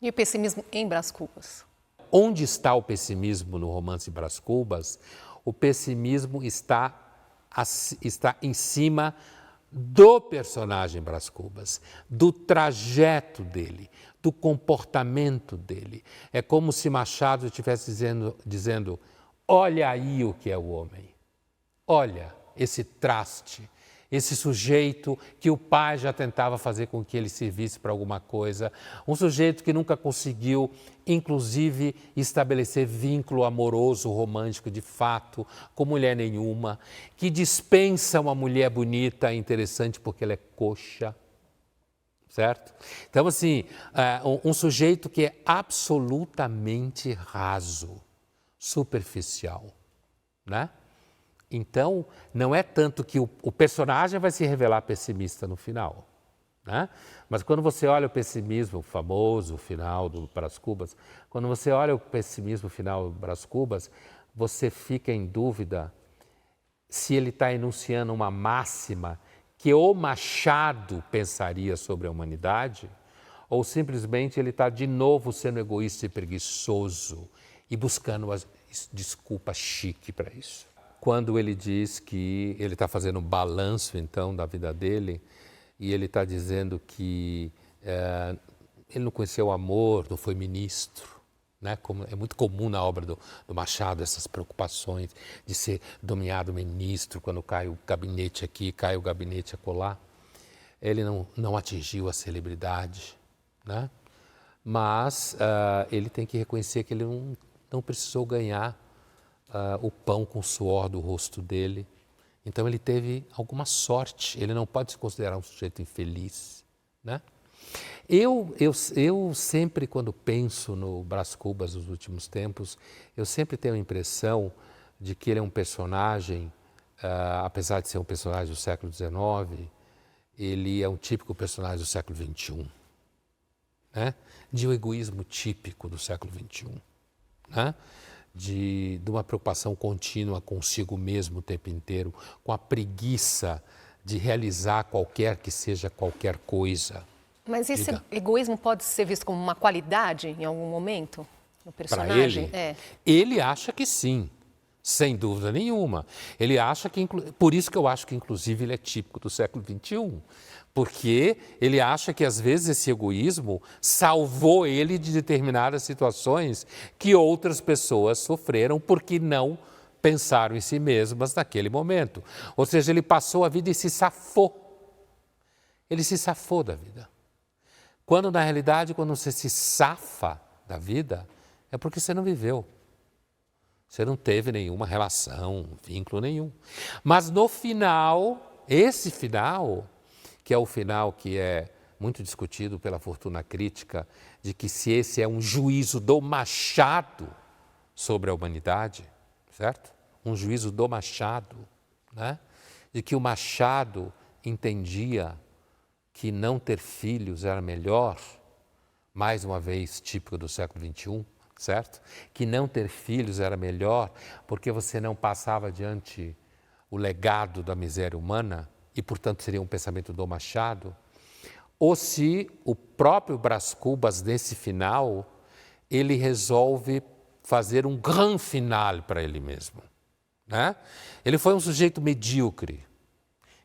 E o pessimismo em Brás Cubas? Onde está o pessimismo no romance Brás Cubas? O pessimismo está em cima do personagem Brás Cubas, do trajeto dele, do comportamento dele. É como se Machado estivesse dizendo, olha aí o que é o homem, olha esse traste, esse sujeito que o pai já tentava fazer com que ele servisse para alguma coisa, um sujeito que nunca conseguiu, inclusive, estabelecer vínculo amoroso, romântico de fato, com mulher nenhuma, que dispensa uma mulher bonita e interessante porque ela é coxa, certo? Então, assim, um sujeito que é absolutamente raso, superficial, né? Então, não é tanto que o personagem vai se revelar pessimista no final, né? Mas quando você olha o pessimismo o famoso final do Brás Cubas, quando você olha o pessimismo final do Brás Cubas, você fica em dúvida se ele está enunciando uma máxima que o Machado pensaria sobre a humanidade, ou simplesmente ele está de novo sendo egoísta e preguiçoso e buscando uma desculpa chique para isso. Quando ele diz que ele está fazendo um balanço, então, da vida dele, e ele está dizendo que ele não conheceu o amor, não foi ministro, né? Como é muito comum na obra do Machado, essas preocupações de ser nomeado ministro, quando cai o gabinete aqui, cai o gabinete acolá. Ele não atingiu a celebridade, né? Mas ele tem que reconhecer que ele não precisou ganhar o pão com o suor do rosto dele. Então ele teve alguma sorte, ele não pode se considerar um sujeito infeliz, né? Eu sempre, quando penso no Brás Cubas nos últimos tempos, eu sempre tenho a impressão de que ele é um personagem, apesar de ser um personagem do século XIX, ele é um típico personagem do século XXI, né? De um egoísmo típico do século XXI, né? De uma preocupação contínua consigo mesmo o tempo inteiro, com a preguiça de realizar qualquer coisa. Mas esse egoísmo pode ser visto como uma qualidade em algum momento no personagem? Para ele, ele acha que sim, sem dúvida nenhuma. Ele acha que, por isso que eu acho que inclusive ele é típico do século XXI, porque ele acha que às vezes esse egoísmo salvou ele de determinadas situações que outras pessoas sofreram porque não pensaram em si mesmas naquele momento. Ou seja, ele passou a vida e se safou. Ele se safou da vida. Quando, na realidade, quando você se safa da vida, é porque você não viveu. Você não teve nenhuma relação, vínculo nenhum. Mas no final, esse final, que é o final que é muito discutido pela fortuna crítica, de que se esse é um juízo do Machado sobre a humanidade, certo? Um juízo do Machado, né? De que o Machado entendia que não ter filhos era melhor, mais uma vez típico do século XXI, certo? Que não ter filhos era melhor porque você não passava adiante o legado da miséria humana e, portanto, seria um pensamento do Machado, ou se o próprio Brás Cubas, nesse final, ele resolve fazer um grand final para ele mesmo, né? Ele foi um sujeito medíocre,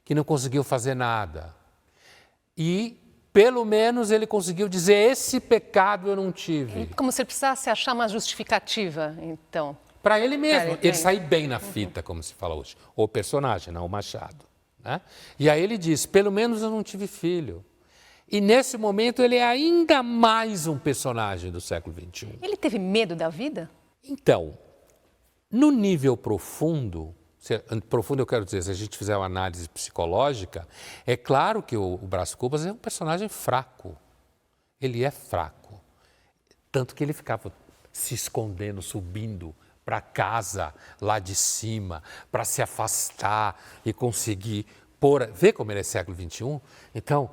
que não conseguiu fazer nada. E, pelo menos, ele conseguiu dizer, esse pecado eu não tive. Como se ele precisasse achar uma justificativa, então. Para ele mesmo. Ele sai bem na fita, como se fala hoje. O personagem, não o Machado, né? E aí ele diz, pelo menos eu não tive filho. E nesse momento ele é ainda mais um personagem do século XXI. Ele teve medo da vida? Então, no nível profundo, profundo eu quero dizer, se a gente fizer uma análise psicológica, é claro que o Brás Cubas é um personagem fraco. Ele é fraco. Tanto que ele ficava se escondendo, subindo para casa lá de cima, para se afastar e conseguir pôr... Vê como ele é século XXI? Então,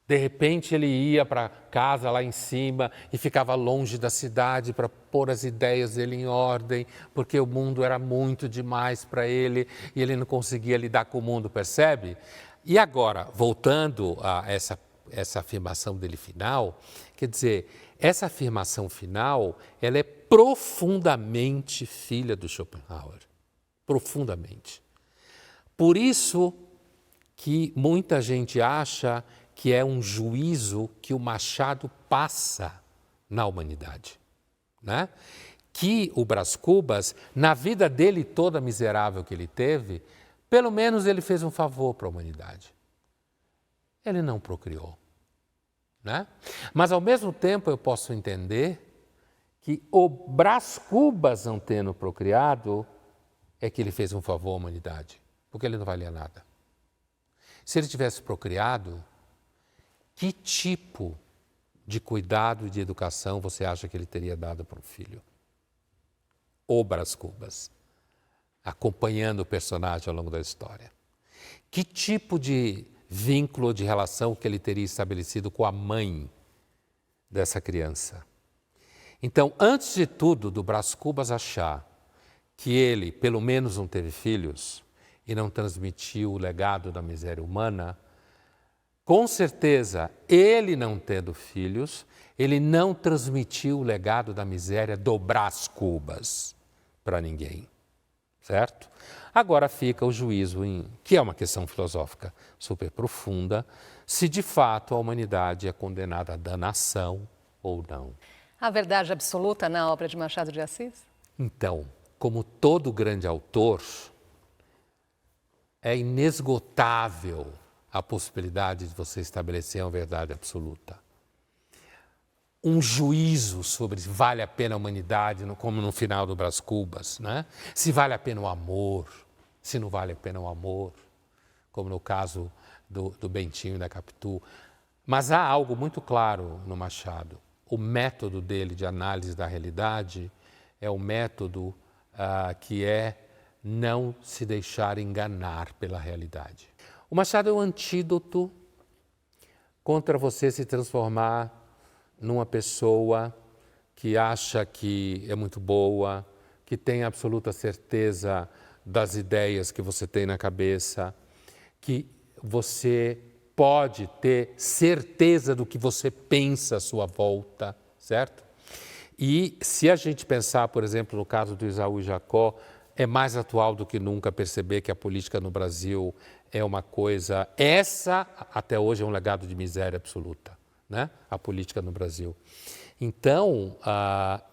de repente ele ia para casa lá em cima e ficava longe da cidade para pôr as ideias dele em ordem, porque o mundo era muito demais para ele e ele não conseguia lidar com o mundo, percebe? E agora, voltando a essa afirmação dele final, Quer dizer, essa afirmação final, ela é profundamente filha do Schopenhauer. Profundamente. Por isso que muita gente acha que é um juízo que o Machado passa na humanidade, né? Que o Brás Cubas, na vida dele toda miserável que ele teve, pelo menos ele fez um favor para a humanidade. Ele não procriou, né? Mas ao mesmo tempo eu posso entender que o Brás Cubas não tendo procriado é que ele fez um favor à humanidade, porque ele não valia nada. Se ele tivesse procriado, que tipo de cuidado e de educação você acha que ele teria dado para o filho? O Brás Cubas, acompanhando o personagem ao longo da história. Que tipo de vínculo de relação que ele teria estabelecido com a mãe dessa criança? Então, antes de tudo, do Brás Cubas achar que ele, pelo menos, não teve filhos e não transmitiu o legado da miséria humana, com certeza, ele não tendo filhos, ele não transmitiu o legado da miséria do Brás Cubas para ninguém, certo? Agora fica o juízo, que é uma questão filosófica super profunda, se de fato a humanidade é condenada à danação ou não. Há verdade absoluta na obra de Machado de Assis? Então, como todo grande autor, é inesgotável a possibilidade de você estabelecer uma verdade absoluta. Um juízo sobre se vale a pena a humanidade, como no final do Brás Cubas, né? Se vale a pena o amor, se não vale a pena o amor, como no caso do Bentinho e da Capitu. Mas há algo muito claro no Machado. O método dele de análise da realidade é o método que é não se deixar enganar pela realidade. O Machado é o antídoto contra você se transformar numa pessoa que acha que é muito boa, que tem absoluta certeza das ideias que você tem na cabeça, que você pode ter certeza do que você pensa à sua volta, certo? E se a gente pensar, por exemplo, no caso do Esaú e Jacó, é mais atual do que nunca perceber que a política no Brasil é uma coisa... Essa, até hoje, é um legado de miséria absoluta, né? A política no Brasil. Então,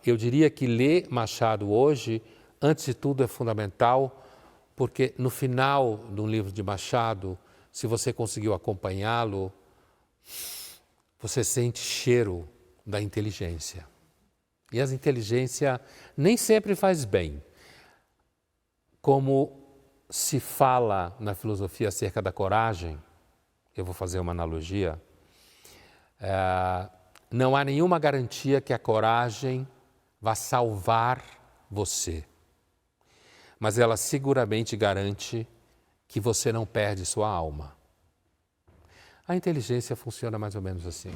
eu diria que ler Machado hoje, antes de tudo, é fundamental, porque no final de um livro de Machado, se você conseguiu acompanhá-lo, você sente cheiro da inteligência. E a inteligência nem sempre faz bem. Como se fala na filosofia acerca da coragem, eu vou fazer uma analogia, não há nenhuma garantia que a coragem vá salvar você, mas ela seguramente garante que você não perde sua alma. A inteligência funciona mais ou menos assim.